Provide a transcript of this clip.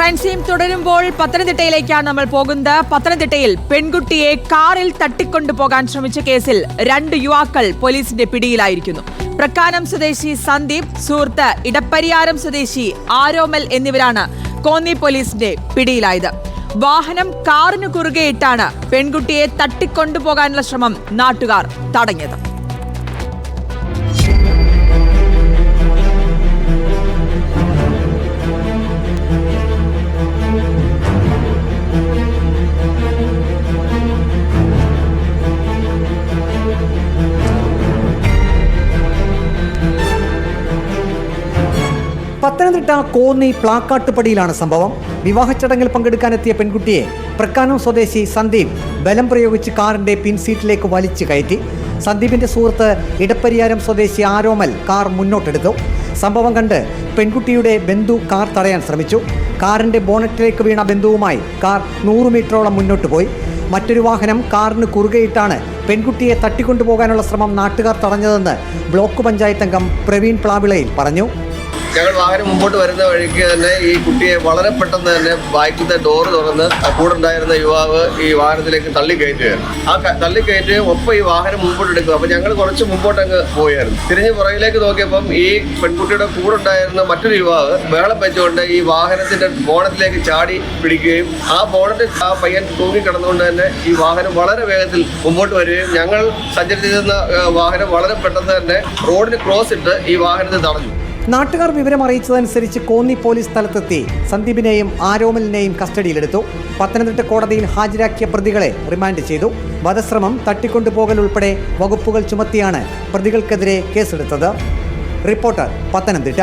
Crime scene തുടരുമ്പോൾ പത്തനംതിട്ടയിലേക്കാണ് നമ്മൾ പോകുന്നത്. പത്തനംതിട്ടയിൽ പെൺകുട്ടിയെ കാറിൽ തട്ടിക്കൊണ്ടുപോകാൻ ശ്രമിച്ച കേസിൽ 2 യുവാക്കൾ പോലീസിന്റെ പിടിയിലായിരിക്കുന്നു. പ്രക്കാനം സ്വദേശി സന്ദീപ്, സുഹൃത്ത് ഇടപ്പരിയാരം സ്വദേശി ആരോമൽ എന്നിവരാണ് കോന്നി പോലീസിന്റെ പിടിയിലായത്. വാഹനം കാറിനു കുറുകെയിട്ടാണ് പെൺകുട്ടിയെ തട്ടിക്കൊണ്ടുപോകാനുള്ള ശ്രമം നാട്ടുകാർ തടഞ്ഞത്. പത്തനംതിട്ട കോന്നി പ്ലാക്കാട്ടുപടിയിലാണ് സംഭവം. വിവാഹ ചടങ്ങിൽ പങ്കെടുക്കാനെത്തിയ പെൺകുട്ടിയെ പ്രക്കാനം സ്വദേശി സന്ദീപ് ബലം പ്രയോഗിച്ച് കാറിന്റെ പിൻസീറ്റിലേക്ക് വലിച്ചു കയറ്റി. സന്ദീപിന്റെ സുഹൃത്ത് ഇടപ്പരിയാരം സ്വദേശി ആരോമൽ കാർ മുന്നോട്ടെടുത്തു. സംഭവം കണ്ട് പെൺകുട്ടിയുടെ ബന്ധു കാർ തടയാൻ ശ്രമിച്ചു. കാറിന്റെ ബോണറ്റിലേക്ക് വീണ ബന്ധുവുമായി കാർ 100 മീറ്ററോളം മുന്നോട്ട് പോയി. മറ്റൊരു വാഹനം കാറിന് കുറുകെയിട്ടാണ് പെൺകുട്ടിയെ തട്ടിക്കൊണ്ടുപോകാനുള്ള ശ്രമം നാട്ടുകാർ തടഞ്ഞതെന്ന് ബ്ലോക്ക് പഞ്ചായത്ത് അംഗം പ്രവീൺ പ്ലാവിളയിൽ പറഞ്ഞു. ഞങ്ങൾ വാഹനം മുമ്പോട്ട് വരുന്ന വഴിക്ക് തന്നെ ഈ കുട്ടിയെ വളരെ പെട്ടെന്ന് തന്നെ ബാക്കിലത്തെ ഡോറ് തുറന്ന് കൂടെ ഉണ്ടായിരുന്ന യുവാവ് ഈ വാഹനത്തിലേക്ക് തള്ളിക്കയറ്റുകയാണ്. ആ തള്ളിക്കയറ്റുകയും ഒപ്പം ഈ വാഹനം മുമ്പോട്ട് എടുക്കും. അപ്പോൾ ഞങ്ങൾ കുറച്ച് മുമ്പോട്ടങ്ങ് പോയായിരുന്നു. തിരിഞ്ഞ് പുറകിലേക്ക് നോക്കിയപ്പം ഈ പെൺകുട്ടിയുടെ കൂടെ ഉണ്ടായിരുന്ന മറ്റൊരു യുവാവ് ബഹളം വെച്ചുകൊണ്ട് ഈ വാഹനത്തിന്റെ ബോണറ്റിലേക്ക് ചാടി പിടിക്കുകയും ആ ബോണറ്റിൽ ആ പയ്യൻ തൂങ്ങിക്കിടന്നുകൊണ്ട് തന്നെ ഈ വാഹനം വളരെ വേഗത്തിൽ മുമ്പോട്ട് വരികയും ഞങ്ങൾ സഞ്ചരിച്ചിരുന്ന വാഹനം വളരെ പെട്ടെന്ന് തന്നെ റോഡിന് ക്രോസ് ഇട്ട് ഈ വാഹനത്തെ തടഞ്ഞു. നാട്ടുകാർ വിവരം അറിയിച്ചതനുസരിച്ച് കോന്നി പോലീസ് സ്ഥലത്തെത്തി സന്ദീപിനെയും ആരോമലിനെയും കസ്റ്റഡിയിലെടുത്തു. പത്തനംതിട്ട കോടതിയിൽ ഹാജരാക്കിയ പ്രതികളെ റിമാൻഡ് ചെയ്തു. വധശ്രമം, തട്ടിക്കൊണ്ടുപോകൽ ഉൾപ്പെടെ വകുപ്പുകൾ ചുമത്തിയാണ് പ്രതികൾക്കെതിരെ കേസെടുത്തത്. റിപ്പോർട്ടർ, പത്തനംതിട്ട.